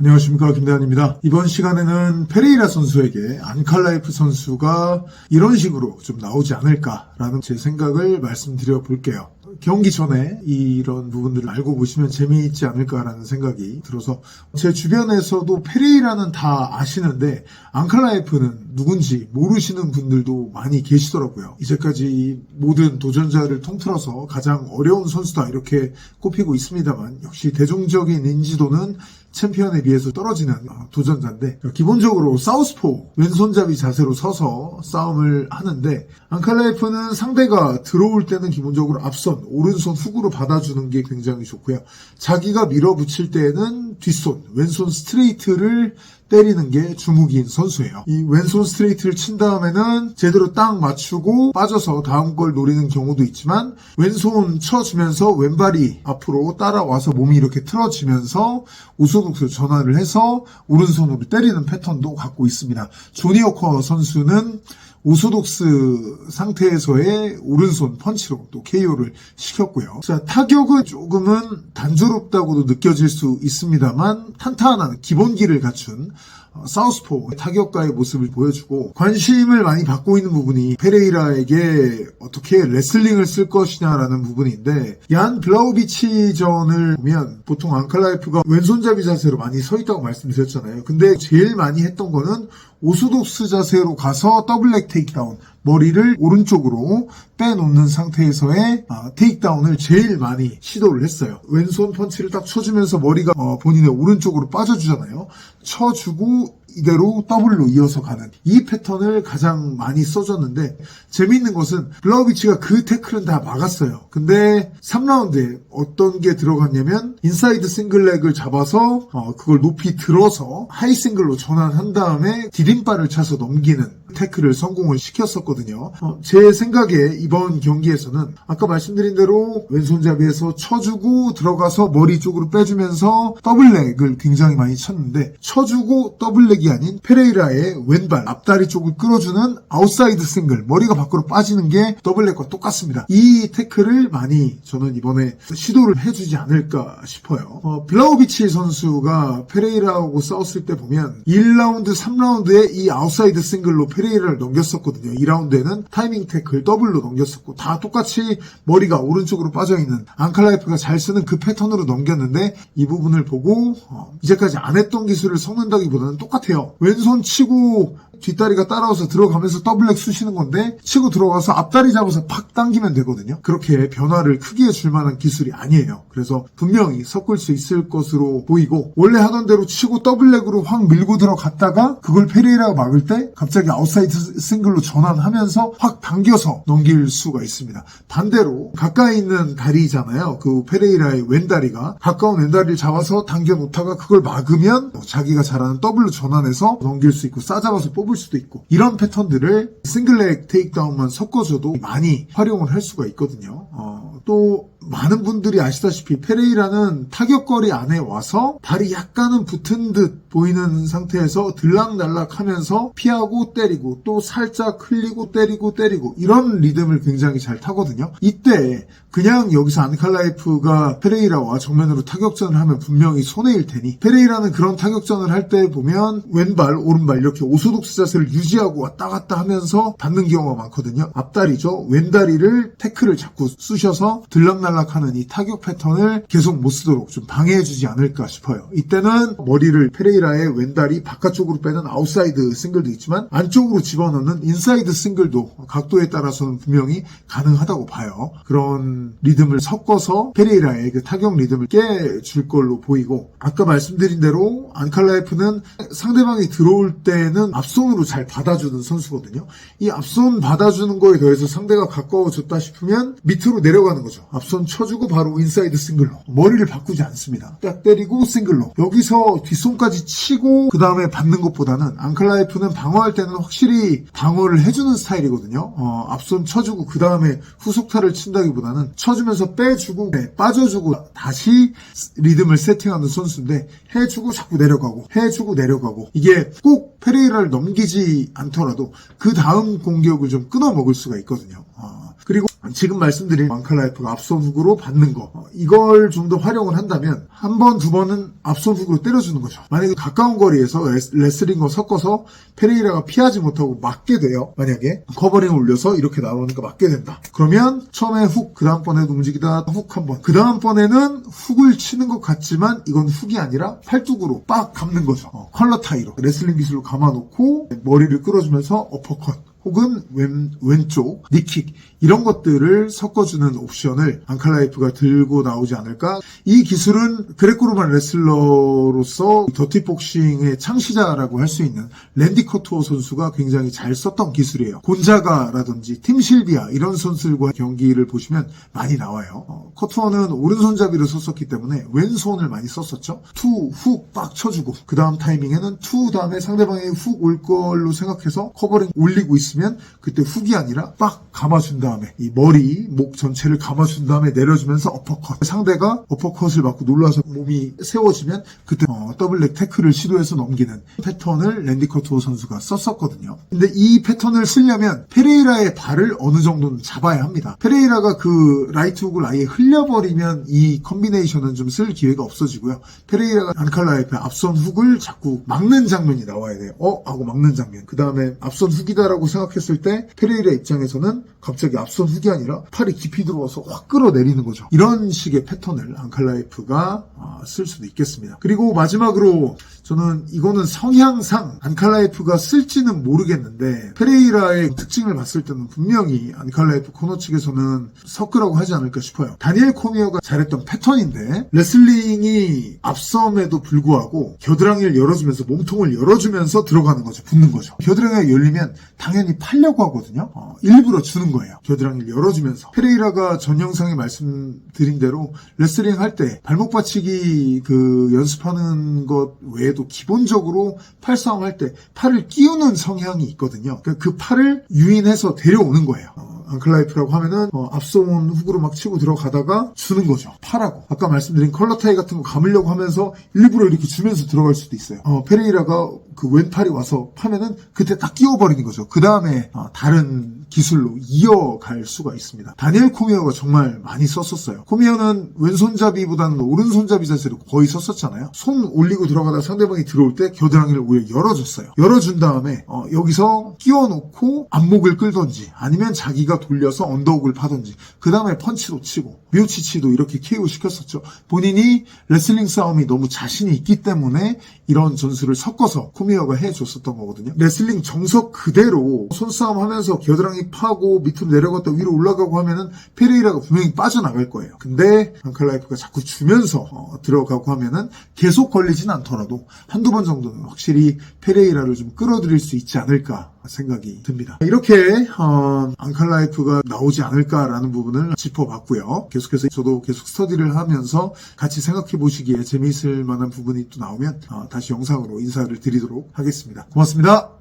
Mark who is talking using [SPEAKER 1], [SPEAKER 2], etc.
[SPEAKER 1] 안녕하십니까, 김대한입니다. 이번 시간에는 페레이라 선수에게 안칼라이프 선수가 이런 식으로 좀 나오지 않을까라는 제 생각을 말씀드려 볼게요. 경기 전에 이런 부분들을 알고 보시면 재미있지 않을까라는 생각이 들어서, 제 주변에서도 페레이라는 다 아시는데 안칼라이프는 누군지 모르시는 분들도 많이 계시더라고요. 이제까지 모든 도전자를 통틀어서 가장 어려운 선수다 이렇게 꼽히고 있습니다만, 역시 대중적인 인지도는 챔피언에 비해서 떨어지는 도전자인데, 기본적으로 사우스포 왼손잡이 자세로 서서 싸움을 하는데, 안칼라이프는 상대가 들어올 때는 기본적으로 앞선 오른손 훅으로 받아주는 게 굉장히 좋고요. 자기가 밀어붙일 때에는 뒷손 왼손 스트레이트를 때리는 게 주무기인 선수예요. 이 왼손 스트레이트를 친 다음에는 제대로 딱 맞추고 빠져서 다음 걸 노리는 경우도 있지만, 왼손 쳐주면서 왼발이 앞으로 따라와서 몸이 이렇게 틀어지면서 오소독스 전환을 해서 오른손으로 때리는 패턴도 갖고 있습니다. 조니 워커 선수는 오소독스 상태에서의 오른손 펀치로 또 KO를 시켰고요. 자, 타격은 조금은 단조롭다고도 느껴질 수 있습니다만, 탄탄한 기본기를 갖춘 사우스포 타격가의 모습을 보여주고, 관심을 많이 받고 있는 부분이 페레이라에게 어떻게 레슬링을 쓸 것이냐라는 부분인데, 얀 블라우비치전을 보면 보통 안칼라이프가 왼손잡이 자세로 많이 서 있다고 말씀드렸잖아요. 근데 제일 많이 했던 거는 오소독스 자세로 가서 더블렉 테이크다운, 머리를 오른쪽으로 빼놓는 상태에서의 테이크다운을 제일 많이 시도를 했어요. 왼손 펀치를 딱 쳐주면서 머리가 본인의 오른쪽으로 빠져주잖아요. 쳐주고 이대로 더블로 이어서 가는 이 패턴을 가장 많이 써줬는데, 재미있는 것은 블라우비치가 그 태클은 다 막았어요. 근데 3라운드에 어떤 게 들어갔냐면, 인사이드 싱글렉을 잡아서 그걸 높이 들어서 하이 싱글로 전환한 다음에 디딤발을 차서 넘기는 태클을 성공을 시켰었거든요. 제 생각에 이번 경기에서는 아까 말씀드린 대로 왼손잡이에서 쳐주고 들어가서 머리 쪽으로 빼주면서 더블렉을 굉장히 많이 쳤는데, 쳐주고 더블렉이 아닌 페레이라의 왼발 앞다리 쪽을 끌어주는 아웃사이드 싱글, 머리가 밖으로 빠지는 게 더블렉과 똑같습니다. 이 태클을 많이 저는 이번에 시도를 해주지 않을까 싶어요. 블라우비치 선수가 페레이라하고 싸웠을 때 보면 1라운드, 3라운드에 이 아웃사이드 싱글로 페레이라를 넘겼었거든요. 2라운드에는 타이밍 태클 더블로 넘겼었고, 다 똑같이 머리가 오른쪽으로 빠져있는 안칼라이프가 잘 쓰는 그 패턴으로 넘겼는데, 이 부분을 보고 이제까지 안 했던 기술을 섞는다기보다는 똑같아요. 왼손 치고 뒷다리가 따라와서 들어가면서 더블렉 쑤시는 건데, 치고 들어가서 앞다리 잡아서 팍 당기면 되거든요. 그렇게 변화를 크게 줄 만한 기술이 아니에요. 그래서 분명히 섞을 수 있을 것으로 보이고, 원래 하던 대로 치고 더블렉으로 확 밀고 들어갔다가 그걸 페레이라가 막을 때 갑자기 아웃사이드 싱글로 전환하면서 확 당겨서 넘길 수가 있습니다. 반대로 가까이 있는 다리잖아요. 그 페레이라의 왼다리가 가까운 왼다리를 잡아서 당겨 놓다가 그걸 막으면 자기가 잘하는 더블로 전환해서 넘길 수 있고, 싸잡아서 뽑을 수도 있고, 이런 패턴들을 싱글렉 테이크다운만 섞어줘도 많이 활용을 할 수가 있거든요. 또 많은 분들이 아시다시피 페레이라는 타격거리 안에 와서 발이 약간은 붙은 듯 보이는 상태에서 들락날락 하면서 피하고 때리고, 또 살짝 흘리고 때리고 이런 리듬을 굉장히 잘 타거든요. 이때 그냥 여기서 안칼라이프가 페레이라와 정면으로 타격전을 하면 분명히 손해일 테니, 페레이라는 그런 타격전을 할 때 보면 왼발 오른발 이렇게 오소독스 자세를 유지하고 왔다 갔다 하면서 받는 경우가 많거든요. 앞다리죠. 왼다리를 태클을 자꾸 쑤셔서 들락날락하는 이 타격 패턴을 계속 못 쓰도록 좀 방해해주지 않을까 싶어요. 이때는 머리를 페레이라의 왼다리 바깥쪽으로 빼는 아웃사이드 싱글도 있지만, 안쪽으로 집어넣는 인사이드 싱글도 각도에 따라서는 분명히 가능하다고 봐요. 그런 리듬을 섞어서 페레이라의 그 타격 리듬을 깨줄 걸로 보이고, 아까 말씀드린 대로 안칼라이프는 상대방이 들어올 때는 앞손으로 잘 받아주는 선수거든요. 이 앞손 받아주는 거에 더해서 상대가 가까워졌다 싶으면 밑으로 내려가는 거죠. 앞손 쳐주고 바로 인사이드 싱글로, 머리를 바꾸지 않습니다. 딱 때리고 싱글로, 여기서 뒷손까지 치고 그 다음에 받는 것보다는 안칼라이프는 방어할 때는 확실히 방어를 해주는 스타일이거든요. 앞손 쳐주고 그 다음에 후속타를 친다기보다는 쳐주면서 빼주고 빠져주고 다시 리듬을 세팅하는 선수인데, 해주고 자꾸 내려가고 해주고 내려가고, 이게 꼭 페레이라를 넘기지 않더라도 그 다음 공격을 좀 끊어 먹을 수가 있거든요. 그리고 지금 말씀드린 앙칼라이프가 앞선 훅으로 받는 거, 이걸 좀 더 활용을 한다면 한 번, 두 번은 앞선 훅으로 때려주는 거죠. 만약에 가까운 거리에서 레슬링과 섞어서 페레이라가 피하지 못하고 맞게 돼요. 만약에 커버링을 올려서 이렇게 나오니까 맞게 된다. 그러면 처음에 훅, 그 다음번에도 움직이다 훅 한 번, 그 다음번에는 훅을 치는 것 같지만 이건 훅이 아니라 팔뚝으로 빡 감는 거죠. 컬러 타이로 레슬링 기술로 감아놓고 머리를 끌어주면서 어퍼컷, 혹은 왼쪽 니킥, 이런 것들을 섞어주는 옵션을 앙칼라이프가 들고 나오지 않을까. 이 기술은 그레코로만 레슬러로서 더티복싱의 창시자라고 할 수 있는 랜디 커투어 선수가 굉장히 잘 썼던 기술이에요. 곤자가라든지 팀 실비아 이런 선수들과 경기를 보시면 많이 나와요. 커투어는 오른손잡이를 썼었기 때문에 왼손을 많이 썼었죠. 투, 훅 빡 쳐주고 그 다음 타이밍에는 투 다음에 상대방이 훅 올 걸로 생각해서 커버링 올리고 있으면 그때 훅이 아니라 빡 감아준 다음에 이 머리, 목 전체를 감아준 다음에 내려주면서 어퍼컷. 상대가 어퍼컷을 맞고 놀라서 몸이 세워지면 그때 더블렉 태클을 시도해서 넘기는 패턴을 랜디 커투어 선수가 썼었거든요. 근데 이 패턴을 쓰려면 페레이라의 발을 어느 정도는 잡아야 합니다. 페레이라가 그 라이트 훅을 아예 흘려버리면 이 컨비네이션은 좀 쓸 기회가 없어지고요. 페레이라가 앙칼라이프의 앞선 훅을 자꾸 막는 장면이 나와야 돼요. 하고 막는 장면. 그 다음에 앞선 훅이다라고 생각했을 때 페레이라 입장에서는 갑자기 앞선 훅이 아니라 팔이 깊이 들어와서 확 끌어내리는 거죠. 이런 식의 패턴을 앙칼라이프가 쓸 수도 있겠습니다. 그리고 마지막으로 저는 이거는 성향상 앙칼라이프가 쓸지는 모르겠는데 페레이라의 특징을 봤을 때는 분명히 앙칼라이프 코너 측에서는 섞으라고 하지 않을까 싶어요. 다니엘 코미어가 잘했던 패턴인데 레슬링이 앞섬에도 불구하고 겨드랑이를 열어주면서 몸통을 열어주면서 들어가는 거죠. 붙는 거죠. 겨드랑이가 열리면 당연히 팔려고 하거든요. 일부러 주는 거예요. 겨드랑이를 열어주면서. 페레이라가 전 영상에 말씀드린 대로 레슬링 할 때 발목 받치기 그 연습하는 것 외에도 기본적으로 팔싸움 할 때 팔을 끼우는 성향이 있거든요. 그 팔을 유인해서 데려오는 거예요. 앙클라이프라고 하면은 앞손 훅으로 막 치고 들어가다가 주는 거죠. 팔하고. 아까 말씀드린 컬러 타이 같은 거 감으려고 하면서 일부러 이렇게 주면서 들어갈 수도 있어요. 페레이라가 그 왼팔이 와서 파면은 그때 딱 끼워버리는 거죠. 그 다음에 다른 기술로 이어갈 수가 있습니다. 다니엘 코미어가 정말 많이 썼었어요. 코미어는 왼손잡이보다는 오른손잡이 자세를 거의 썼었잖아요. 손 올리고 들어가다 상대방이 들어올 때 겨드랑이를 오히려 열어줬어요. 열어준 다음에 여기서 끼워놓고 안목을 끌던지 아니면 자기가 돌려서 언더훅을 파던지 그 다음에 펀치로 치고 묘치치도 이렇게 KO 시켰었죠. 본인이 레슬링 싸움이 너무 자신이 있기 때문에 이런 전술을 섞어서 코미어가 해줬었던 거거든요. 레슬링 정석 그대로 손싸움 하면서 겨드랑이 파고 밑으로 내려갔다 위로 올라가고 하면은 페레이라가 분명히 빠져나갈 거예요. 근데 앙칼라이프가 자꾸 주면서 들어가고 하면은 계속 걸리진 않더라도 한두 번 정도는 확실히 페레이라를 좀 끌어들일 수 있지 않을까 생각이 듭니다. 이렇게 앙칼라이프가 나오지 않을까라는 부분을 짚어봤고요. 계속해서 저도 계속 스터디를 하면서 같이 생각해 보시기에 재미있을 만한 부분이 또 나오면 다시 영상으로 인사를 드리도록 하겠습니다. 고맙습니다.